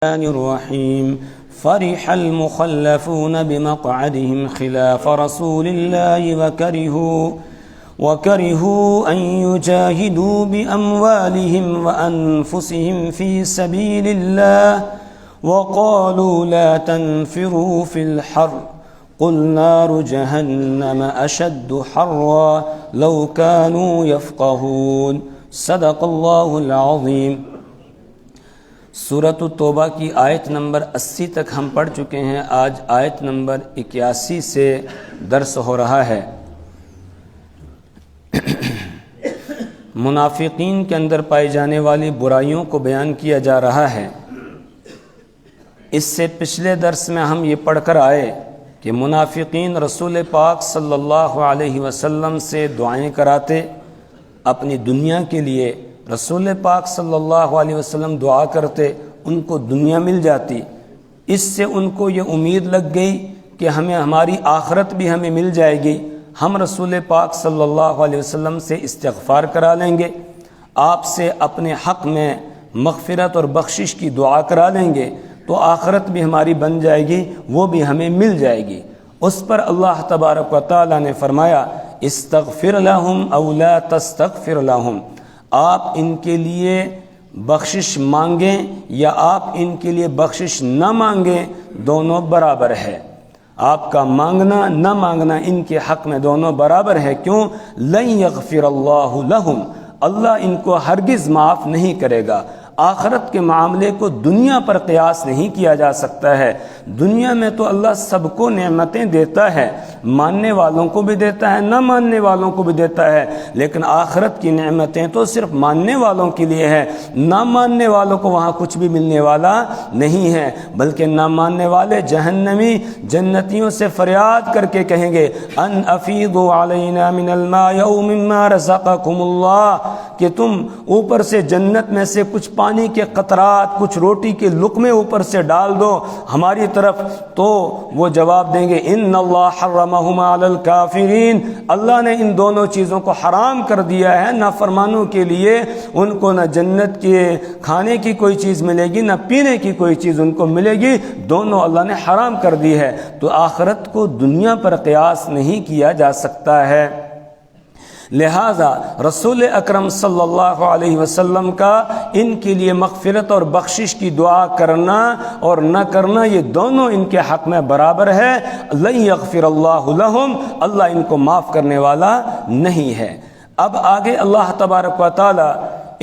الرحمن الرحيم فرح المخلفون بمقعدهم خلاف رسول الله وكرهوا أن يجاهدوا بأموالهم وأنفسهم في سبيل الله وقالوا لا تنفروا في الحر قل نار جهنم أشد حرا لو كانوا يفقهون صدق الله العظيم۔ سورۃ التوبہ کی آیت نمبر 80 تک ہم پڑھ چکے ہیں۔ آج آیت نمبر 81 سے درس ہو رہا ہے۔ منافقین کے اندر پائی جانے والی برائیوں کو بیان کیا جا رہا ہے۔ اس سے پچھلے درس میں ہم یہ پڑھ کر آئے کہ منافقین رسول پاک صلی اللہ علیہ وسلم سے دعائیں کراتے، اپنی دنیا کے لیے رسول پاک صلی اللہ علیہ وسلم دعا کرتے، ان کو دنیا مل جاتی۔ اس سے ان کو یہ امید لگ گئی کہ ہماری آخرت بھی ہمیں مل جائے گی، ہم رسول پاک صلی اللہ علیہ وسلم سے استغفار کرا لیں گے، آپ سے اپنے حق میں مغفرت اور بخشش کی دعا کرا لیں گے تو آخرت بھی ہماری بن جائے گی، وہ بھی ہمیں مل جائے گی۔ اس پر اللہ تبارک و تعالی نے فرمایا استغفر لہم او لا تستغفر لہم، آپ ان کے لیے بخشش مانگیں یا آپ ان کے لیے بخشش نہ مانگیں، دونوں برابر ہے۔ آپ کا مانگنا نہ مانگنا ان کے حق میں دونوں برابر ہے۔ کیوں؟ لن یغفر اللہ لہم، اللہ ان کو ہرگز معاف نہیں کرے گا۔ آخرت کے معاملے کو دنیا پر قیاس نہیں کیا جا سکتا ہے۔ دنیا میں تو اللہ سب کو نعمتیں دیتا ہے، ماننے والوں کو بھی دیتا ہے، نہ ماننے والوں کو بھی دیتا ہے، لیکن آخرت کی نعمتیں تو صرف ماننے والوں کے لیے ہے، نہ ماننے والوں کو وہاں کچھ بھی ملنے والا نہیں ہے، بلکہ نہ ماننے والے جہنمی جنتیوں سے فریاد کر کے کہیں گے ان افیضوا علینا من الماء او مما رزقکم اللہ، کہ تم اوپر سے جنت میں سے کچھ پانی کے قطرات، کچھ روٹی کے لقمے اوپر سے ڈال دو ہماری طرف، تو وہ جواب دیں گے ان اللہ حرمہما علی الکافرین، اللہ نے ان دونوں چیزوں کو حرام کر دیا ہے، نافرمانوں کے لیے ان کو نہ جنت کے کھانے کی کوئی چیز ملے گی نہ پینے کی کوئی چیز ان کو ملے گی، دونوں اللہ نے حرام کر دی ہے۔ تو آخرت کو دنیا پر قیاس نہیں کیا جا سکتا ہے۔ لہذا رسول اکرم صلی اللہ علیہ وسلم کا ان کے لیے مغفرت اور بخشش کی دعا کرنا اور نہ کرنا یہ دونوں ان کے حق میں برابر ہے۔ لن یغفر اللہ لہم، اللہ ان کو معاف کرنے والا نہیں ہے۔ اب آگے اللہ تبارک و تعالی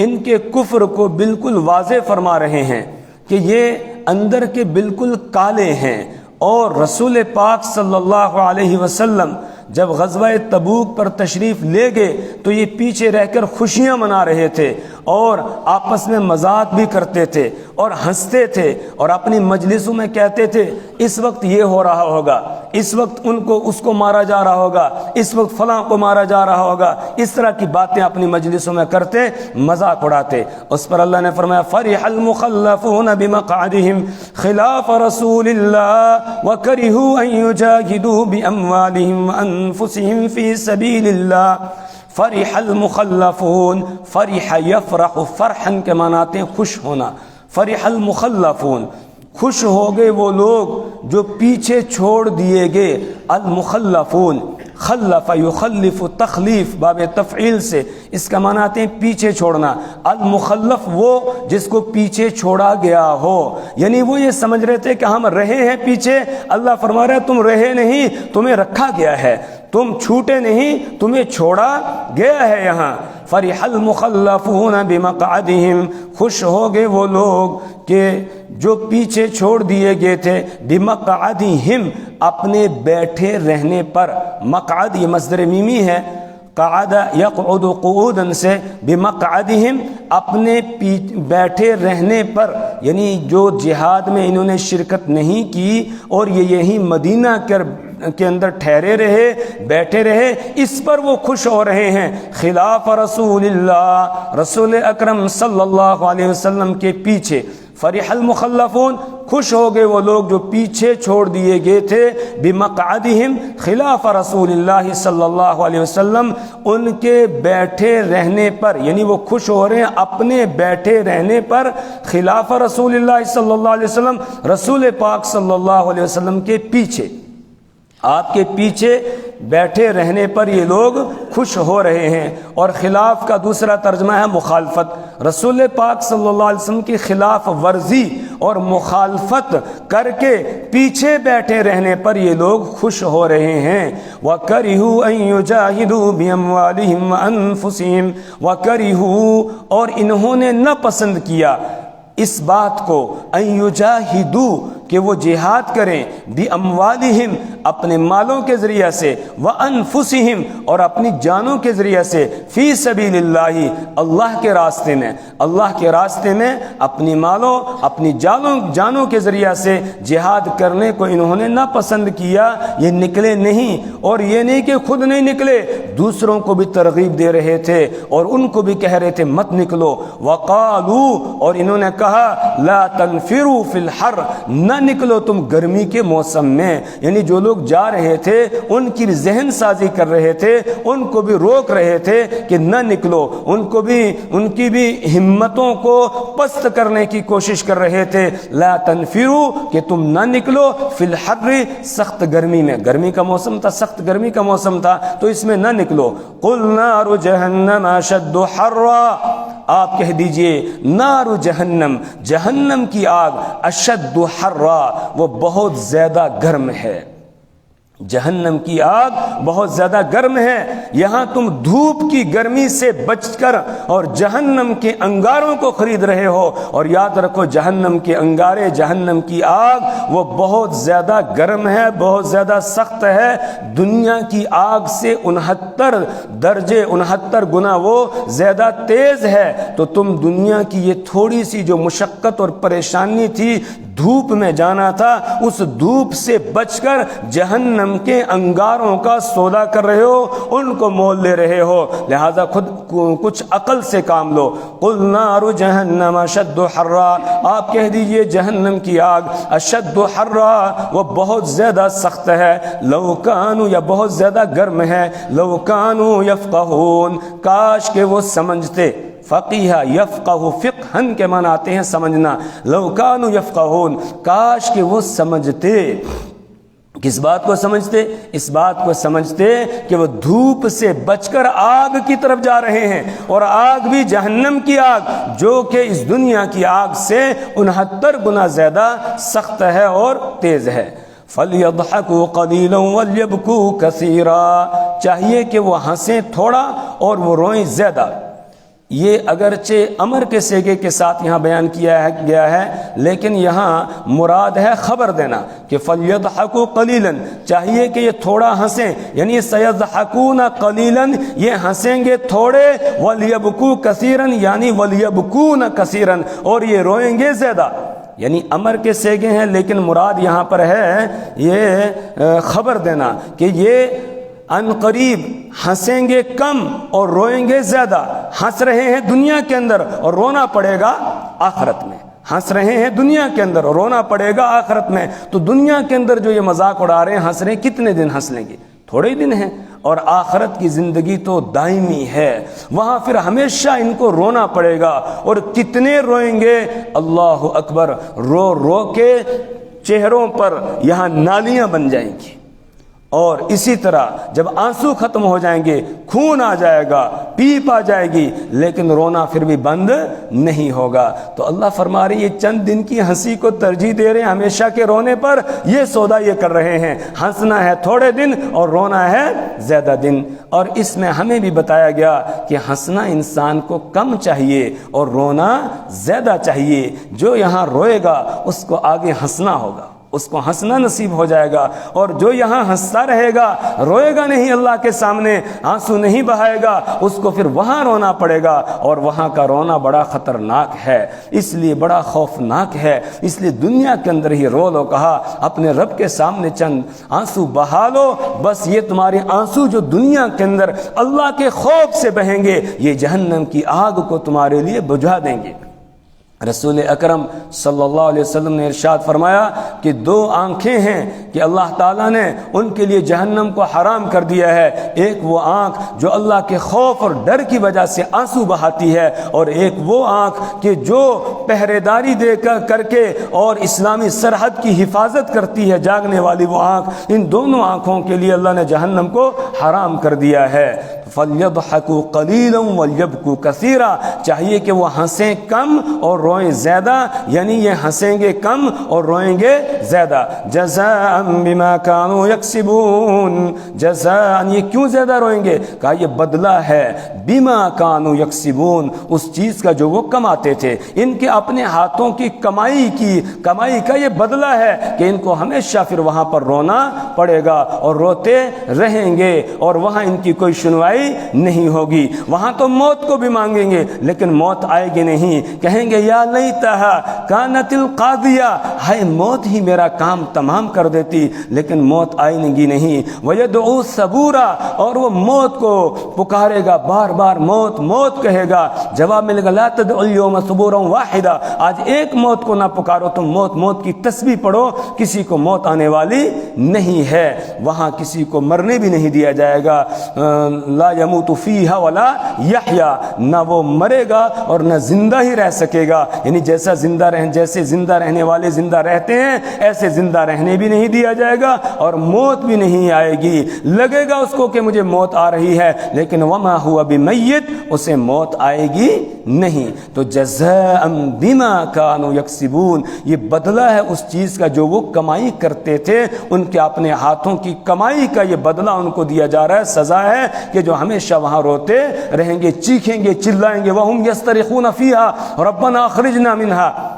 ان کے کفر کو بالکل واضح فرما رہے ہیں کہ یہ اندر کے بالکل کالے ہیں، اور رسول پاک صلی اللہ علیہ وسلم جب غزوہ تبوک پر تشریف لے گئے تو یہ پیچھے رہ کر خوشیاں منا رہے تھے اور آپس میں مذاق بھی کرتے تھے اور ہنستے تھے اور اپنی مجلسوں میں کہتے تھے اس وقت یہ ہو رہا ہوگا، اس وقت اس کو مارا جا رہا ہوگا، اس وقت فلاں کو مارا جا رہا ہوگا، اس طرح کی باتیں اپنی مجلسوں میں کرتے، مذاق اڑاتے۔ اس پر اللہ نے فرمایا فرح المخلفون بمقعدهم خلاف رسول اللہ وکرہوا ان یجاہدوا باموالہم وانفسہم فی سبیل اللہ۔ فرح المخلفون، فرح یفرح، فرحن کے معنی آتے ہیں خوش ہونا۔ فرح المخلفون، خوش ہو گئے وہ لوگ جو پیچھے چھوڑ دیے گئے۔ المخلفون، خلف یخلف، تخلیف باب تفعیل سے، اس کا معنی آتے ہیں پیچھے چھوڑنا۔ المخلف وہ جس کو پیچھے چھوڑا گیا ہو، یعنی وہ یہ سمجھ رہے تھے کہ ہم رہے ہیں پیچھے، اللہ فرما رہا ہے تم رہے نہیں، تمہیں رکھا گیا ہے، تم چھوٹے نہیں، تمہیں چھوڑا گیا ہے یہاں۔ فرح المخلفون بمقعدہم، خوش ہو گئے وہ لوگ کہ جو پیچھے چھوڑ دیے گئے تھے، بمقعدہم، اپنے بیٹھے رہنے پر۔ مقعد یہ مصدر میمی ہے، قعد یقعد قعودا سے، بمقعدہم، اپنے بیٹھے رہنے پر، یعنی جو جہاد میں انہوں نے شرکت نہیں کی اور یہ یہی مدینہ کے اندر ٹھہرے رہے، بیٹھے رہے، اس پر وہ خوش ہو رہے ہیں۔ خلاف رسول اللہ، رسول اکرم صلی اللہ علیہ وسلم کے پیچھے۔ فرح المخلفون، خوش ہو گئے وہ لوگ جو پیچھے چھوڑ دیے گئے تھے، بمقعدہم خلاف رسول اللہ صلی اللہ علیہ وسلم، ان کے بیٹھے رہنے پر، یعنی وہ خوش ہو رہے ہیں اپنے بیٹھے رہنے پر خلاف رسول اللہ صلی اللہ علیہ وسلم، رسول پاک صلی اللہ علیہ وسلم کے پیچھے، آپ کے پیچھے بیٹھے رہنے پر یہ لوگ خوش ہو رہے ہیں۔ اور خلاف کا دوسرا ترجمہ ہے مخالفت، رسول پاک صلی اللہ علیہ وسلم کی خلاف ورزی اور مخالفت کر کے پیچھے بیٹھے رہنے پر یہ لوگ خوش ہو رہے ہیں۔ وَكَرِهُوا أَن يُجَاهِدُوا بِأَمْوَالِهِمْ وَأَنفُسِهِمْ وَكَرِهُوا، اور انہوں نے نہ پسند کیا اس بات کو، ان یجاہدوا، کہ وہ جہاد کریں، باموالہم، اپنے مالوں کے ذریعہ سے، وانفسہم، اور اپنی جانوں کے ذریعہ سے، فی سبیل اللہ، اللہ کے راستے میں، اللہ کے راستے میں اپنی مالوں، اپنی جانوں کے ذریعہ سے جہاد کرنے کو انہوں نے نہ پسند کیا، یہ نکلے نہیں، اور یہ نہیں کہ خود نہیں نکلے، دوسروں کو بھی ترغیب دے رہے تھے اور ان کو بھی کہہ رہے تھے مت نکلو۔ وقالوا، اور انہوں نے کہا لا تنفروا فی الحر، نہ نکلو تم گرمی کے موسم میں، یعنی جو لوگ جا رہے تھے ان کی ذہن سازی کر رہے تھے، ان کو بھی روک رہے تھے کہ نہ نکلو، ان کی بھی ہمتوں کو پست کرنے کی کوشش کر رہے تھے۔ لا تنفروا، کہ تم نہ نکلو، فی الحر، سخت گرمی میں، گرمی کا موسم تھا، سخت گرمی کا موسم تھا تو اس میں نہ نکلو۔ قل نار جہنم اشد حرا، آپ کہہ دیجئے نار جہنم، جہنم کی آگ، اشد حرا، وہ بہت زیادہ گرم ہے، جہنم کی آگ بہت زیادہ گرم ہے۔ یہاں تم دھوپ کی گرمی سے بچ کر اور جہنم کے انگاروں کو خرید رہے ہو، اور یاد رکھو جہنم کے انگارے، جہنم کی آگ وہ بہت زیادہ گرم ہے، بہت زیادہ سخت ہے، دنیا کی آگ سے 69 درجے 69 گنا وہ زیادہ تیز ہے۔ تو تم دنیا کی یہ تھوڑی سی جو مشقت اور پریشانی تھی، دھوپ میں جانا تھا، اس دھوپ سے بچ کر جہنم کے انگاروں کا سودا کر رہے ہو، ان کو مول لے رہے ہو، لہذا خود کچھ عقل سے کام لو۔ قل نار جہنم اشد حرا، آپ کہہ دیجئے جہنم کی آگ اشد حرا، وہ بہت زیادہ سخت ہے، لو کانوا، یا بہت زیادہ گرم ہے، لو کانوا یفقہون، کاش کہ وہ سمجھتے، فقیہ یفقہ، فقہن کے معنی آتے ہیں سمجھنا، لو کانوا یفقہون، کاش کہ وہ سمجھتے۔ کس بات کو سمجھتے؟ اس بات کو سمجھتے کہ وہ دھوپ سے بچ کر آگ کی طرف جا رہے ہیں، اور آگ بھی جہنم کی آگ جو کہ اس دنیا کی آگ سے 69 گنا زیادہ سخت ہے اور تیز ہے۔ فَلْيَضْحَكُوا قَلِيلًا وَلْيَبْكُوا كَثِيرًا، چاہیے کہ وہ ہنسیں تھوڑا اور وہ روئیں زیادہ۔ یہ اگرچہ امر کے صیغے کے ساتھ یہاں بیان کیا گیا ہے، لیکن یہاں مراد ہے خبر دینا کہ فَلْيَضْحَكُوا قَلِيلًا، چاہیے کہ یہ تھوڑا ہنسیں، یعنی سَيَضْحَكُونَ قَلِيلًا، یہ ہنسیں گے تھوڑے، وَلْيَبْكُوا كَثِيرًا، یعنی وَلْيَبْكُونَ كَثِيرًا، اور یہ روئیں گے زیادہ۔ یعنی امر کے صیغے ہیں لیکن مراد یہاں پر ہے یہ خبر دینا کہ یہ ان قریب ہنسیں گے کم اور روئیں گے زیادہ۔ ہنس رہے ہیں دنیا کے اندر اور رونا پڑے گا آخرت میں، ہنس رہے ہیں دنیا کے اندر اور رونا پڑے گا آخرت میں۔ تو دنیا کے اندر جو یہ مذاق اڑا رہے ہیں، ہنس رہے ہیں، کتنے دن ہنس لیں گے؟ تھوڑے دن ہیں، اور آخرت کی زندگی تو دائمی ہے، وہاں پھر ہمیشہ ان کو رونا پڑے گا، اور کتنے روئیں گے، اللہ اکبر، رو رو کے چہروں پر یہاں نالیاں بن جائیں گی، اور اسی طرح جب آنسو ختم ہو جائیں گے، خون آ جائے گا، پیپ آ جائے گی، لیکن رونا پھر بھی بند نہیں ہوگا۔ تو اللہ فرما رہی ہے چند دن کی ہنسی کو ترجیح دے رہے ہیں ہمیشہ کے رونے پر، یہ سودا یہ کر رہے ہیں، ہنسنا ہے تھوڑے دن اور رونا ہے زیادہ دن۔ اور اس میں ہمیں بھی بتایا گیا کہ ہنسنا انسان کو کم چاہیے اور رونا زیادہ چاہیے۔ جو یہاں روئے گا اس کو آگے ہنسنا ہوگا، اس کو ہنسنا نصیب ہو جائے گا، اور جو یہاں ہنستا رہے گا، روئے گا نہیں اللہ کے سامنے، آنسو نہیں بہائے گا، اس کو پھر وہاں رونا پڑے گا، اور وہاں کا رونا بڑا خطرناک ہے، اس لیے بڑا خوفناک ہے۔ اس لیے دنیا کے اندر ہی رو لو، کہا اپنے رب کے سامنے چند آنسو بہا لو، بس یہ تمہارے آنسو جو دنیا کے اندر اللہ کے خوف سے بہیں گے، یہ جہنم کی آگ کو تمہارے لیے بجھا دیں گے۔ رسول اکرم صلی اللہ علیہ وسلم نے ارشاد فرمایا کہ دو آنکھیں ہیں کہ اللہ تعالیٰ نے ان کے لیے جہنم کو حرام کر دیا ہے، ایک وہ آنکھ جو اللہ کے خوف اور ڈر کی وجہ سے آنسو بہاتی ہے، اور ایک وہ آنکھ کہ جو پہرے داری دے کر کے اور اسلامی سرحد کی حفاظت کرتی ہے، جاگنے والی وہ آنکھ، ان دونوں آنکھوں کے لیے اللہ نے جہنم کو حرام کر دیا ہے۔ فَلْيَضْحَكُوا قَلِيلًا وَلْيَبْكُوا كَثِيرًا، چاہیے کہ وہ ہنسیں کم اور روئیں زیادہ، یعنی یہ ہنسیں گے کم اور روئیں گے زیادہ۔ جزاء بما كانوا يكسبون، جزاء، یہ کیوں زیادہ روئیں گے؟ کہا یہ بدلہ ہے بما كانوا يكسبون، اس چیز کا جو وہ کماتے تھے، ان کے اپنے ہاتھوں کی کمائی کا یہ بدلہ ہے کہ ان کو ہمیشہ پھر وہاں پر رونا پڑے گا اور روتے رہیں گے، اور وہاں ان کی کوئی سنوائی نہیں ہوگی۔ وہاں تو موت کو بھی مانگیں گے لیکن موت آئے گی نہیں، کہیں گے یا لیتہا کانت القاضیہ، ہائے موت ہی میرا کام تمام کر دیتی، لیکن موت آئے گی نہیں۔ ویدعو ثبورا، اور وہ موت کو پکارے گا، بار بار موت موت کہے گا، جواب ملے گا لا تدعوا اليوم ثبورا واحدا، آج ایک موت کو نہ پکارو تم، موت موت کی تسبیح پڑھو، کسی کو موت آنے والی نہیں ہے، وہاں کسی کو مرنے بھی نہیں دیا جائے گا۔ لا يموت فیہا ولا یحیا، نہ وہ مرے گا اور نہ زندہ ہی رہ سکے گا، یعنی جیسے زندہ رہنے والے زندہ رہتے ہیں ایسے زندہ رہنے بھی نہیں دیا جائے گا، اور موت بھی نہیں آئے گی۔ لگے گا اس کو کہ مجھے موت آ رہی ہے، لیکن وما ہوا بمیت، اسے موت آئے گی نہیں۔ تو جزاء بما كانوا يكسبون، یہ بدلہ ہے اس چیز کا جو وہ کمائی کرتے تھے، ان کے اپنے ہاتھوں کی کمائی کا یہ بدلہ ان کو دیا جا رہا ہے، سزا ہے کہ جو ہمیشہ وہاں روتے رہیں گے، چیخیں گے، چلائیں گے۔ وَهُمْ يَسْتَرِخُونَ فِيهَا رَبَّنَا أَخْرِجْنَا مِنْهَا،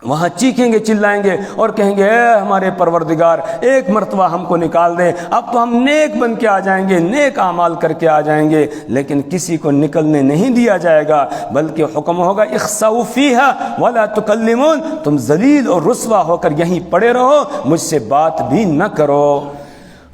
وہاں چیخیں گے، چلائیں گے اور کہیں گے اے ہمارے پروردگار ایک مرتبہ ہم کو نکال دے، اب تو ہم نیک بن کے آ جائیں گے، نیک اعمال کر کے آ جائیں گے، لیکن کسی کو نکلنے نہیں دیا جائے گا، بلکہ حکم ہوگا اخسؤوا فیہا ولا تکلمون، تم ذلیل اور رسوا ہو کر یہیں پڑے رہو، مجھ سے بات بھی نہ کرو۔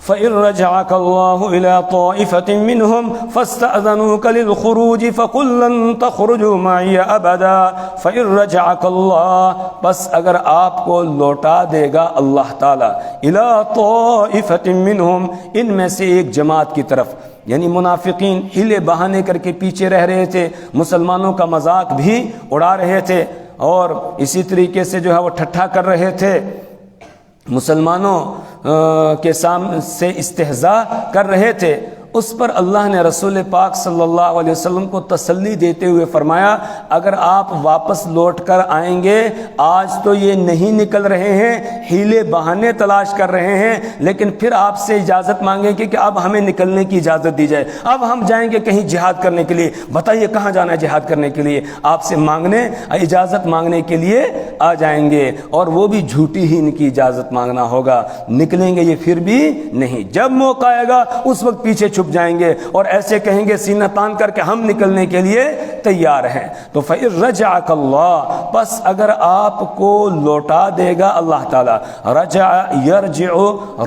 فَإِن رَجَعَكَ اللَّهُ إِلَىٰ طَائِفَةٍ مِّنْهُمْ فَاسْتَأْذَنُوكَ لِلْخُرُوجِ فَقُل لَّن تَخْرُجُوا مَعِيَ أَبَدًا فَإِن رَجَعَكَ اللَّهُ، بس اگر آپ کو لوٹا دے گا اللہ تعالیٰ، إِلَىٰ طَائِفَةٍ مِّنْهُمْ، ان میں سے ایک جماعت کی طرف، یعنی منافقین ہیلے بہانے کر کے پیچھے رہ رہے تھے، مسلمانوں کا مذاق بھی اڑا رہے تھے، اور اسی طریقے سے جو ہے وہ ٹھٹھا کر رہے تھے، مسلمانوں کے سامنے سے استہزاء کر رہے تھے، اس پر اللہ نے رسول پاک صلی اللہ علیہ وسلم کو تسلی دیتے ہوئے فرمایا اگر آپ واپس لوٹ کر آئیں گے، آج تو یہ نہیں نکل رہے ہیں، ہیلے بہانے تلاش کر رہے ہیں، لیکن پھر آپ سے اجازت مانگیں گے کہ اب ہمیں نکلنے کی اجازت دی جائے، اب ہم جائیں گے کہیں جہاد کرنے کے لیے، بتائیے کہاں جانا ہے جہاد کرنے کے لیے، آپ سے مانگنے اجازت مانگنے کے لیے آ جائیں گے، اور وہ بھی جھوٹی ہی ان کی اجازت مانگنا ہوگا، نکلیں گے یہ پھر بھی نہیں، جب موقع آئے گا اس وقت پیچھے چھپ جائیں گے اور ایسے کہیں گے سینہ تان کر کے ہم نکلنے کے لیے تیار ہیں۔ تو فَإِن رَجَعَكَ اللَّهُ، بس اگر آپ کو لوٹا دے گا اللہ تعالیٰ، رجع یرجع،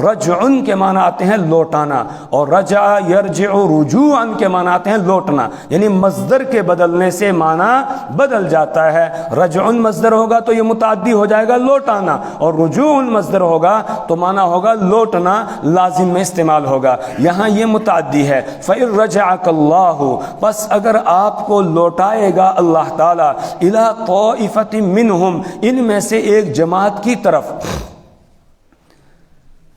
رجع کے معنی آتے ہیں لوٹانا، اور رجع یرجع رجوعا کے معنی آتے ہیں لوٹنا، یعنی مصدر کے بدلنے سے معنی بدل جاتا ہے، رجع مصدر ہوگا تو یہ متعدی ہو جائے گا لوٹانا، اور رجوع مصدر ہوگا تو معنی ہوگا لوٹنا، لازم میں استعمال ہوگا، یہاں یہ متعدی ہے۔ فَإِن رَجَعَكَ اللَّهُ، بس اگر آپ کو لوٹائے گا اللہ تعالیٰ، إِلَىٰ طَائِفَةٍ مِّنْهُمْ، ان میں سے ایک جماعت کی طرف،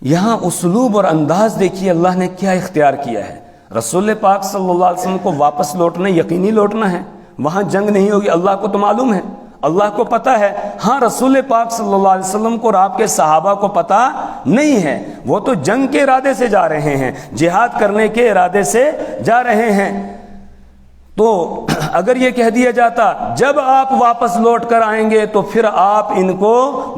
یہاں اسلوب اور انداز دیکھیے اللہ نے کیا اختیار کیا ہے۔ رسول پاک صلی اللہ علیہ وسلم کو واپس لوٹنا یقینی لوٹنا ہے، وہاں جنگ نہیں ہوگی، اللہ کو تو معلوم ہے، اللہ کو پتہ ہے، ہاں رسول پاک صلی اللہ علیہ وسلم کو اور آپ کے صحابہ کو پتہ نہیں ہے، وہ تو جنگ کے ارادے سے جا رہے ہیں، جہاد کرنے کے ارادے سے جا رہے ہیں، تو اگر یہ کہہ دیا جاتا جب آپ واپس لوٹ کر آئیں گے تو پھر آپ ان کو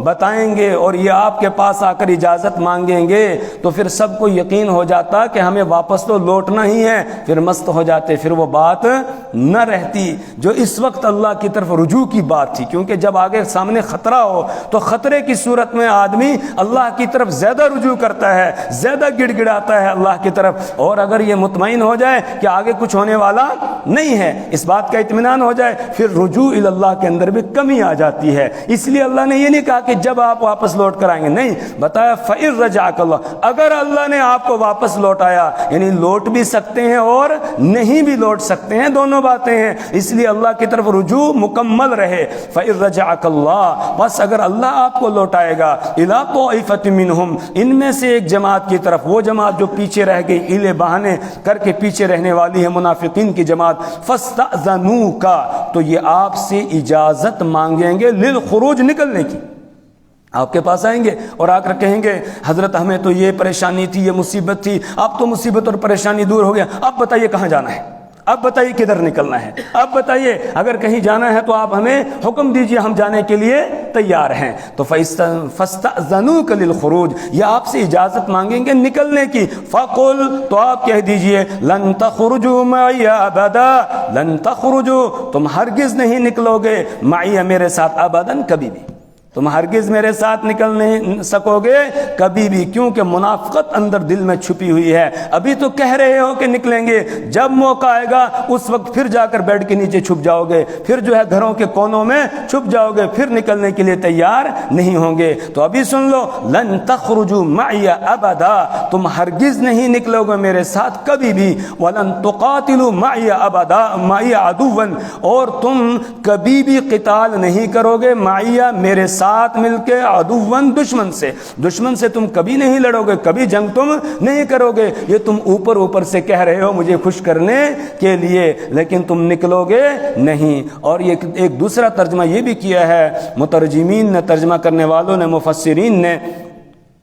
بتائیں گے اور یہ آپ کے پاس آ کر اجازت مانگیں گے، تو پھر سب کو یقین ہو جاتا کہ ہمیں واپس تو لوٹنا ہی ہے، پھر مست ہو جاتے، پھر وہ بات نہ رہتی جو اس وقت اللہ کی طرف رجوع کی بات تھی، کیونکہ جب آگے سامنے خطرہ ہو تو خطرے کی صورت میں آدمی اللہ کی طرف زیادہ رجوع کرتا ہے، زیادہ گڑ گڑاتا ہے اللہ کی طرف، اور اگر یہ مطمئن ہو جائے کہ آگے کچھ ہونے والا نہیں نہیں ہے، اس بات کا اطمینان ہو جائے، پھر رجوع الی اللہ کے اندر بھی کمی آ جاتی ہے۔ اس لیے اللہ نے یہ نہیں کہا کہ جب آپ واپس لوٹ کر آئیں گے، نہیں، بتایا فَإِن رَجَعَكَ اللَّهُ، اگر اللہ نے آپ کو واپس لوٹایا، یعنی لوٹ بھی سکتے ہیں اور نہیں بھی لوٹ سکتے ہیں، دونوں باتیں ہیں، اس لیے اللہ کی طرف رجوع مکمل رہے۔ فَإِن رَجَعَكَ اللَّهُ، بس اگر اللہ آپ کو لوٹائے گا، إِلَىٰ طَائِفَةٍ مِّنْهُمْ، ان میں سے ایک جماعت کی طرف، وہ جماعت جو پیچھے رہ گئی، ہیلے بہانے کر کے پیچھے رہنے والی ہے، منافقین کی جماعت، فَاسْتَأْذَنُوكَ، تو یہ آپ سے اجازت مانگیں گے للخروج، نکلنے کی۔ آپ کے پاس آئیں گے اور آ کر کہیں گے حضرت ہمیں تو یہ پریشانی تھی، یہ مصیبت تھی، اب تو مصیبت اور پریشانی دور ہو گیا، اب بتائیے کہاں جانا ہے، اب بتائیے کدھر نکلنا ہے، اب بتائیے اگر کہیں جانا ہے تو آپ ہمیں حکم دیجئے، ہم جانے کے لیے تیار ہیں۔ تو فَاسْتَأْذَنُوكَ لِلْخُرُوجِ، یہ آپ سے اجازت مانگیں گے نکلنے کی۔ فَقُلْ، تو آپ کہہ دیجئے لَن تَخْرُجُوا مَعِيَ أَبَدًا، لَن تَخْرُجُوا، تم ہرگز نہیں نکلو گے، معیہ میرے ساتھ، ابداً، کبھی بھی، تم ہرگز میرے ساتھ نکل نہیں سکو گے کبھی بھی، کیونکہ منافقت اندر دل میں چھپی ہوئی ہے۔ ابھی تو کہہ رہے ہو کہ نکلیں گے، جب موقع آئے گا اس وقت پھر جا کر بیڈ کے نیچے چھپ جاؤ گے، پھر جو ہے گھروں کے کونوں میں چھپ جاؤ گے، پھر نکلنے کے لیے تیار نہیں ہوں گے۔ تو ابھی سن لو، لن تخرجوا معی ابدا، تم ہرگز نہیں نکلو گے میرے ساتھ کبھی بھی، ولن تقاتلوا معی ابدا معی عدوا، اور تم کبھی بھی قتال نہیں کرو گے معی میرے ساتھ مل کے، عدوًا، دشمن سے تم کبھی نہیں لڑو گے، کبھی جنگ تم نہیں کرو گے۔ یہ تم اوپر سے کہہ رہے ہو مجھے خوش کرنے کے لیے، لیکن تم نکلو گے نہیں۔ اور یہ ایک دوسرا ترجمہ یہ بھی کیا ہے مترجمین نے، ترجمہ کرنے والوں نے، مفسرین نے،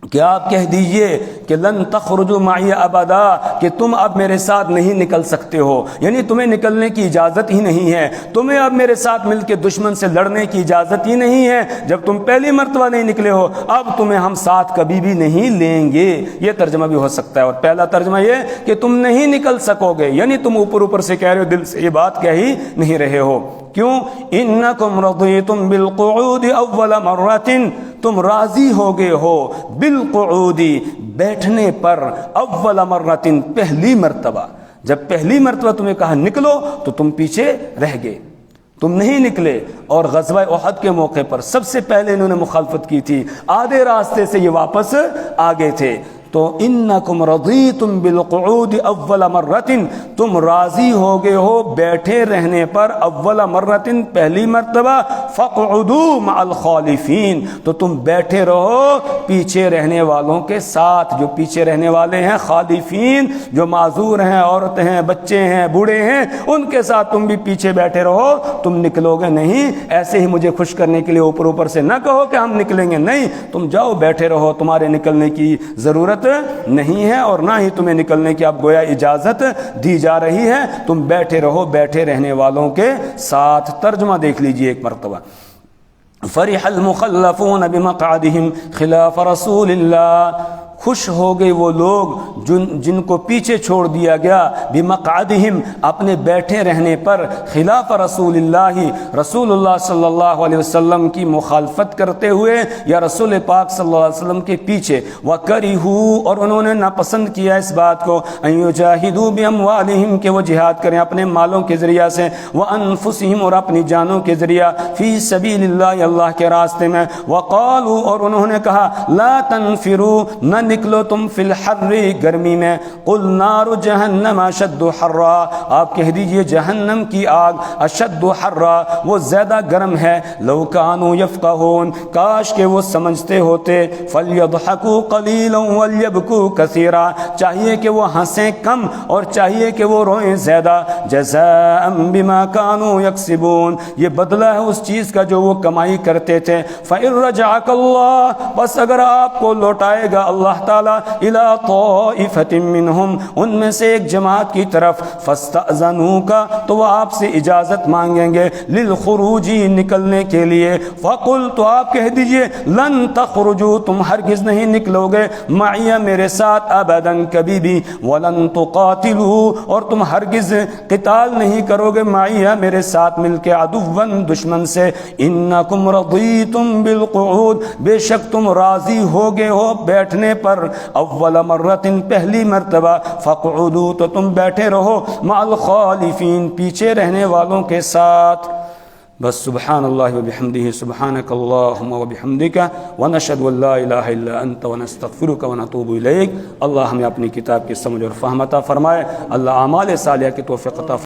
کہ آپ کہہ دیجئے کہ لن تخرجوا معی ابدا، کہ تم اب میرے ساتھ نہیں نکل سکتے ہو، یعنی تمہیں نکلنے کی اجازت ہی نہیں ہے، تمہیں اب میرے ساتھ مل کے دشمن سے لڑنے کی اجازت ہی نہیں ہے، جب تم پہلی مرتبہ نہیں نکلے ہو، اب تمہیں ہم ساتھ کبھی بھی نہیں لیں گے۔ یہ ترجمہ بھی ہو سکتا ہے۔ اور پہلا ترجمہ یہ کہ تم نہیں نکل سکو گے، یعنی تم اوپر سے کہہ رہے ہو، دل سے یہ بات کہہ ہی نہیں رہے ہو۔ کیوں؟ انکم رضیتم بالقعود اول مرۃ، تم راضی ہو گئے ہو بالقعود، بیٹھنے پر، اول مرۃ، پہلی مرتبہ، جب پہلی مرتبہ تمہیں کہا نکلو تو تم پیچھے رہ گئے، تم نہیں نکلے۔ اور غزوہ احد کے موقع پر سب سے پہلے انہوں نے مخالفت کی تھی، آدھے راستے سے یہ واپس آ گئے تھے۔ تو انکم رضیتم بالقعود اول مرۃ، تم راضی ہو گئے ہو بیٹھے رہنے پر، اول مرۃ، پہلی مرتبہ، فاقعدوا مع الخالفین، تو تم بیٹھے رہو پیچھے رہنے والوں کے ساتھ، جو پیچھے رہنے والے ہیں، خالفین، جو معذور ہیں، عورتیں ہیں، بچے ہیں، بوڑھے ہیں، ان کے ساتھ تم بھی پیچھے بیٹھے رہو، تم نکلو گے نہیں۔ ایسے ہی مجھے خوش کرنے کے لیے اوپر سے نہ کہو کہ ہم نکلیں گے، نہیں، تم جاؤ بیٹھے رہو، تمہارے نکلنے کی ضرورت نہیں ہے، اور نہ ہی تمہیں نکلنے کی اب گویا اجازت دی جا رہی ہے، تم بیٹھے رہو بیٹھے رہنے والوں کے ساتھ۔ ترجمہ دیکھ لیجئے ایک مرتبہ۔ فرح المخلفون بمقعدهم خلاف رسول اللہ، خوش ہو گئے وہ لوگ جن کو پیچھے چھوڑ دیا گیا، بمقعدہم، اپنے بیٹھے رہنے پر، خلاف رسول اللہ، رسول اللہ صلی اللہ علیہ وسلم کی مخالفت کرتے ہوئے، یا رسول پاک صلی اللہ علیہ وسلم کے پیچھے، وَكَرِهُوا، اور انہوں نے ناپسند کیا اس بات کو، أَن يُجَاهِدُوا بِأَمْوَالِهِمْ، کہ وہ جہاد کریں اپنے مالوں کے ذریعہ سے، وَأَنفُسِهِمْ، اور اپنی جانوں کے ذریعہ، فی سبیل اللہ، اللہ کے راستے میں، وَقَالُوا، اور انہوں نے کہا، لَا تَنْفِرُوا، نہ نکلو تم فی الحر، گرمی میں، قل نار جہنم اشد حرا، آپ کہہ دیجئے جہنم کی آگ اشد حرا، وہ زیادہ گرم ہے، لو کانوا یفقہون، کاش کہ وہ سمجھتے ہوتے، فلیضحکوا قلیلا ولیبکوا کثیرا، چاہیے کہ وہ ہنسیں کم اور چاہیے کہ وہ روئیں زیادہ، جزاء بما کانوا یکسبون، یہ بدلہ ہے اس چیز کا جو وہ کمائی کرتے تھے۔ فإن رجعک اللہ، بس اگر آپ کو لوٹائے گا اللہ تعالیٰ، الی طائفۃ منہم، ان میں سے ایک جماعت کی طرف، فاستأذنوک، تو وہ آپ سے اجازت مانگیں گے، للخروج، نکلنے کے لیے، فقل، تو آپ کہہ دیجئے، لن تخرجوا، تم ہرگز نہیں نکلو گے، معی، میرے ساتھ، ابدا، کبھی بھی، ولن تقاتلوا، اور تم ہرگز قتال نہیں کرو گے، معی، میرے ساتھ مل کے، عدوا، دشمن سے، انکم رضیتم بالقعود، بے شک تم راضی ہو گئے ہو بیٹھنے پر اول مرتن پہلی مرتبہ فقعدوا تو تم بیٹھے رہو مع الخالفین پیچھے رہنے والوں کے ساتھ. بس سبحان اللہ وبحمدہ سبحانک اللہم وبحمدک ونشہد ان لا الہ الا انت ونستغفرک ونتوب الیک. اللہ ہمیں اپنی کتاب کی سمجھ اور فہم عطا فرمائے. اللہ اعمال صالحہ کی توفیق عطا فرمائے.